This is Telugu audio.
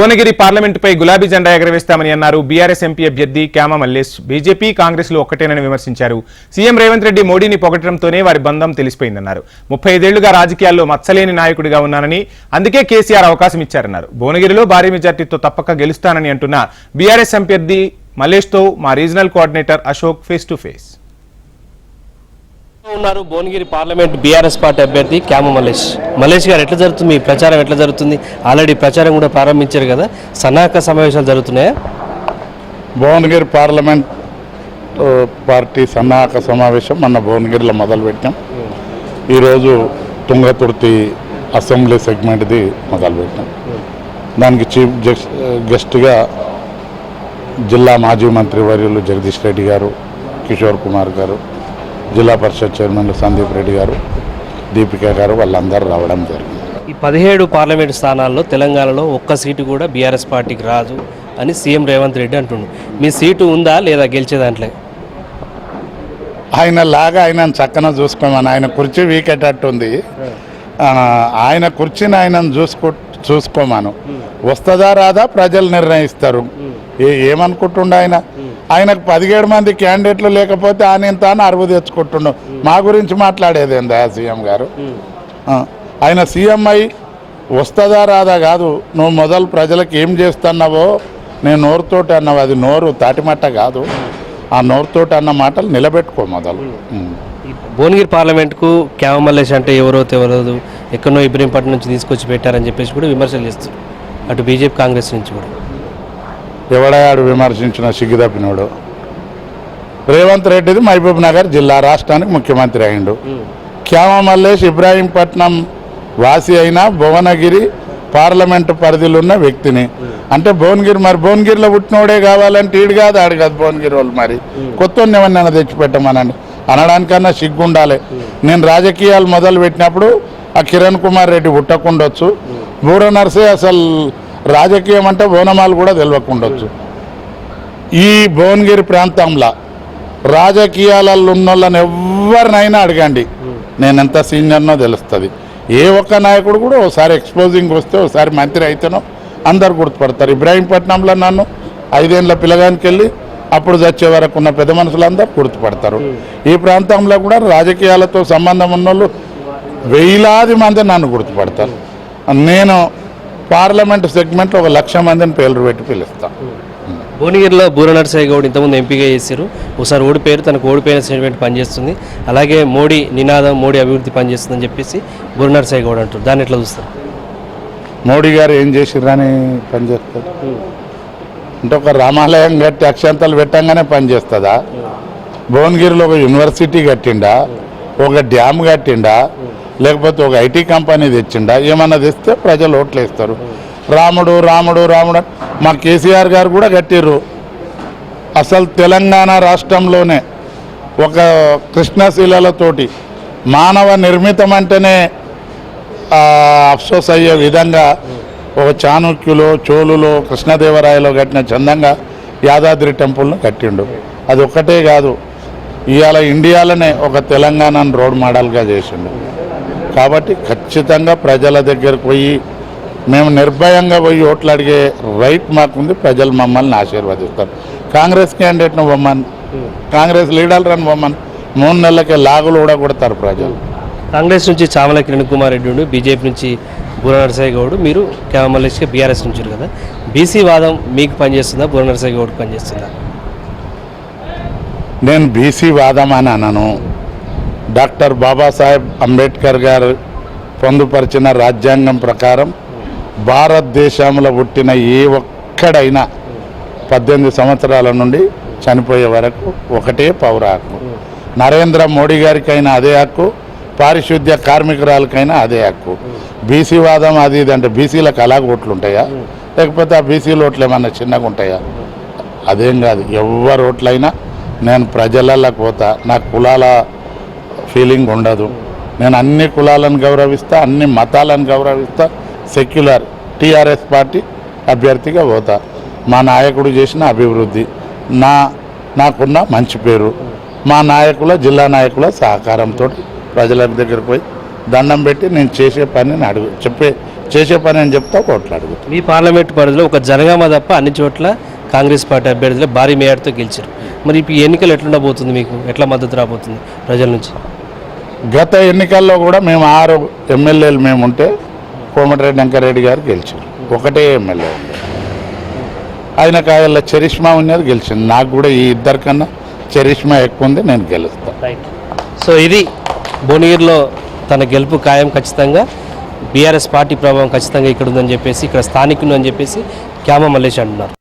భువనగిరి పార్లమెంటుపై గులాబీ జెండా ఎగరవేస్తామని అన్నారు బీఆర్ఎస్ ఎంపీ అభ్యర్థి క్యామ మల్లేష్. బీజేపీ కాంగ్రెస్లు ఒక్కటేనని విమర్శించారు. సీఎం రేవంత్ రెడ్డి మోడీని పొగడటంతోనే వారి బంధం తెలిసిపోయిందన్నారు. 35 ఏళ్లుగా రాజకీయాల్లో మచ్చలేని నాయకుడిగా ఉన్నానని, అందుకే కేసీఆర్ అవకాశం ఇచ్చారన్నారు. భువనగిరిలో భారీ మెజార్టీతో తప్పక గెలుస్తానని అంటున్న బీఆర్ఎస్ అభ్యర్థి మల్లేష్తో మా regional coordinator Ashok face to face. ఉన్నారు భువనగిరి పార్లమెంట్ బీఆర్ఎస్ పార్టీ అభ్యర్థి క్యామ మల్లేష్ గారు. ఎట్లా జరుగుతుంది మీ ప్రచారం, ఎట్లా జరుగుతుంది? ఆల్రెడీ ప్రచారం కూడా ప్రారంభించారు కదా, సన్నాహక సమావేశాలు జరుగుతున్నాయా? భువనగిరి పార్లమెంట్ పార్టీ సన్నాహక సమావేశం మొన్న భువనగిరిలో మొదలుపెట్టాం. ఈరోజు తుంగతుర్తి అసెంబ్లీ సెగ్మెంట్ది మొదలుపెట్టాం. దానికి చీఫ్ గెస్ట్గా జిల్లా మాజీ మంత్రి వర్యులు జగదీష్ రెడ్డి గారు, కిషోర్ కుమార్ గారు, జిల్లా పరిషత్ చైర్మన్ సందీప్ రెడ్డి గారు, దీపిక గారు, వాళ్ళందరూ రావడం జరిగింది. ఈ 17 పార్లమెంటు స్థానాల్లో తెలంగాణలో ఒక్క సీటు కూడా బీఆర్ఎస్ పార్టీకి రాదు అని సీఎం రేవంత్ రెడ్డి అంటున్నారు. మీ సీటు ఉందా లేదా గెలిచే దాంట్లో? ఆయన లాగా ఆయనను చక్కన చూసుకోమని, ఆయన కుర్చీ వీకేటట్టుంది, ఆయన కుర్చీని ఆయనను చూసుకోమాను. వస్తుందా రాదా ప్రజలు నిర్ణయిస్తారు. ఏమనుకుంటుండ ఆయనకు 17 మంది క్యాండిడేట్లు లేకపోతే ఆయన తాను అరువు తెచ్చుకుంటుండు. మా గురించి మాట్లాడేది ఏందా సీఎం గారు? ఆయన సీఎం అయి వస్తుందా రాదా కాదు, నువ్వు మొదలు ప్రజలకు ఏం చేస్తున్నావో నేను నోరుతోటి అన్నావు, అది నోరు తాటిమట్ట కాదు, ఆ నోరుతోటి అన్న మాటలు నిలబెట్టుకో మొదలు. భువనగిరి పార్లమెంట్కు క్యామ మల్లేష్ అంటే ఎవరో తెవరదు, ఎక్కడో ఇబ్రహీంపట్నం నుంచి తీసుకొచ్చి పెట్టారని చెప్పేసి కూడా విమర్శలు చేస్తారు అటు బీజేపీ కాంగ్రెస్ నుంచి కూడా. ఎవడాడు విమర్శించిన సిగ్గుదప్పినోడు? రేవంత్ రెడ్డిది మహబూబ్ నగర్ జిల్లా, రాష్ట్రానికి ముఖ్యమంత్రి అయిండు. క్యామ మల్లేష్ ఇబ్రాహీంపట్నం వాసి అయినా భువనగిరి పార్లమెంటు పరిధిలో ఉన్న వ్యక్తిని. అంటే భువనగిరి, మరి భువనగిరిలో పుట్టినోడే కావాలంటే ఈడు కాదు ఆడు కాదు భువనగిరి వాళ్ళు. మరి కొత్త ఏమన్నా తెచ్చిపెట్టమనండి అనడానికన్నా సిగ్గుండాలి. నేను రాజకీయాలు మొదలు పెట్టినప్పుడు ఆ కిరణ్ కుమార్ రెడ్డి పుట్టకుండొచ్చు, బూర నర్సే అసలు రాజకీయం అంటే బోనమాలు కూడా తెలియకుండొచ్చు. ఈ భువనగిరి ప్రాంతంలో రాజకీయాలలో ఉన్న వాళ్ళని ఎవరినైనా అడగండి, నేను ఎంత సీనియర్నో తెలుస్తుంది. ఏ ఒక్క నాయకుడు కూడా ఒకసారి ఎక్స్పోజింగ్ వస్తే, ఒకసారి మంత్రి అయితేనో అందరు గుర్తుపడతారు. ఇబ్రాహీంపట్నంలో నన్ను 5 ఏళ్ళ పిల్లగానికి వెళ్ళి అప్పుడు చచ్చే వరకు ఉన్న పెద్ద మనుషులందరూ గుర్తుపడతారు. ఈ ప్రాంతంలో కూడా రాజకీయాలతో సంబంధం ఉన్నోళ్ళు వేలాది మంది నన్ను గుర్తుపడతారు. నేను పార్లమెంట్ సెగ్మెంట్లో 1,00,000 మందిని పేర్లు పెట్టి పిలుస్తాను. భువనగిరిలో బూర నరసయ్య గౌడ్ ఇంతకుముందు ఎంపీగా చేశారు. ఒకసారి ఓడిపోయారు, తనకు ఓడిపోయిన సెంటిమెంట్ పనిచేస్తుంది. అలాగే మోడీ నినాదం మోడీ అభివృద్ధి పనిచేస్తుందని చెప్పేసి బూర నరసయ్య గౌడ్ అంటారు. దాన్ని ఎట్లా చూస్తారు? మోడీ గారు ఏం చేసిర్రని పనిచేస్తారు అంటే ఒక రామాలయం కట్టి అక్షంతలు పెట్టంగానే పనిచేస్తుందా? భువనగిరిలో ఒక యూనివర్సిటీ కట్టిండా, ఒక డ్యామ్ కట్టిండా, లేకపోతే ఒక ఐటీ కంపెనీ తెచ్చిండా? ఏమన్నా తెస్తే ప్రజలు ఓట్లు వేస్తారు. రాముడు రాముడు రాముడు మా కేసీఆర్ గారు కూడా కట్టిర్రు. అసలు తెలంగాణ రాష్ట్రంలోనే ఒక కృష్ణశిలలతోటి మానవ నిర్మితం అంటేనే అఫ్సోస్ అయ్యే విధంగా ఒక చాణుక్యులు, చోళులు, కృష్ణదేవరాయలో కట్టిన చందంగా యాదాద్రి టెంపుల్ను కట్టిండు. అది ఒక్కటే కాదు, ఇవాళ ఇండియాలోనే ఒక తెలంగాణను రోడ్ మోడల్గా చేసిండు. కాబట్టి ఖచ్చితంగా ప్రజల దగ్గరకు పోయి మేము నిర్భయంగా పోయి ఓట్లు అడిగే రైట్ మాకుంది. ప్రజలు మమ్మల్ని ఆశీర్వదిస్తారు. కాంగ్రెస్ క్యాండిడేట్ను బొమ్మని, కాంగ్రెస్ లీడర్లను బొమ్మని 3 నెలలకే లాగులు కూడా కొడతారు ప్రజలు. కాంగ్రెస్ నుంచి చామల కిరణ్ కుమార్ రెడ్డి ఉండు, బీజేపీ నుంచి బూర నరసయ్య గౌడ్, మీరు క్యామ మల్లేష్గా బీఆర్ఎస్ నుంచి కదా, బీసీ వాదం మీకు పనిచేస్తుందా, బూర నరసయ్య గౌడ్కి పనిచేస్తుందా? నేను బీసీ వాదం అని అనను. డాక్టర్ బాబాసాహెబ్ అంబేద్కర్ గారు పొందుపరిచిన రాజ్యాంగం ప్రకారం భారతదేశంలో పుట్టిన ఏ ఒక్కడైనా 18 సంవత్సరాల నుండి చనిపోయే వరకు ఒకటే పౌర హక్కు. నరేంద్ర మోడీ గారికైనా అదే హక్కు, పారిశుద్ధ్య కార్మికురాలకైనా అదే హక్కు. బీసీ వాదం అది ఇది అంటే బీసీలకు అలాగ ఓట్లు ఉంటాయా, లేకపోతే ఆ బీసీల ఓట్లు ఏమన్నా చిన్నగా ఉంటాయా? అదేం కాదు. ఎవరి ఓట్లైనా నేను ప్రజలలోకి పోతా. నాకు కులాల ఫీలింగ్ ఉండదు. నేను అన్ని కులాలను గౌరవిస్తా, అన్ని మతాలను గౌరవిస్తా. సెక్యులర్ టీఆర్ఎస్ పార్టీ అభ్యర్థిగా పోతా. మా నాయకుడు చేసిన అభివృద్ధి, నాకున్న మంచి పేరు, మా నాయకుల జిల్లా నాయకుల సహకారంతో ప్రజల దగ్గరకు పోయి దండం పెట్టి నేను చేసే పని చేసే పని అని చెప్తా ఓట్లు అడుగుతాం. మీ పార్లమెంట్ పరిధిలో ఒక జనగామ తప్ప అన్ని చోట్ల కాంగ్రెస్ పార్టీ అభ్యర్థులు భారీ మేయర్తో గెలిచారు. మరి ఇప్పుడు ఈ ఎన్నికలు ఎట్లుండబోతుంది, మీకు ఎట్లా మద్దతు రాబోతుంది ప్రజల నుంచి? గత ఎన్నికల్లో కూడా మేము 6 ఎమ్మెల్యేలు మేము ఉంటే కోమటిరెడ్డి వెంకరెడ్డి గారు గెలిచారు. ఒకటే ఎమ్మెల్యే ఉంది, ఆయనకు ఆయన చరిష్మా ఉన్నది గెలిచింది. నాకు కూడా ఈ ఇద్దరికన్నా చరిష్మా ఎక్కువ ఉంది, నేను గెలుస్తాను. సో ఇది భువనగిరిలో తన గెలుపు ఖాయం. ఖచ్చితంగా బీఆర్ఎస్ పార్టీ ప్రభావం ఖచ్చితంగా ఇక్కడ ఉందని చెప్పేసి, ఇక్కడ స్థానికులు అని చెప్పేసి క్యామ మల్లేష్ అంటున్నారు.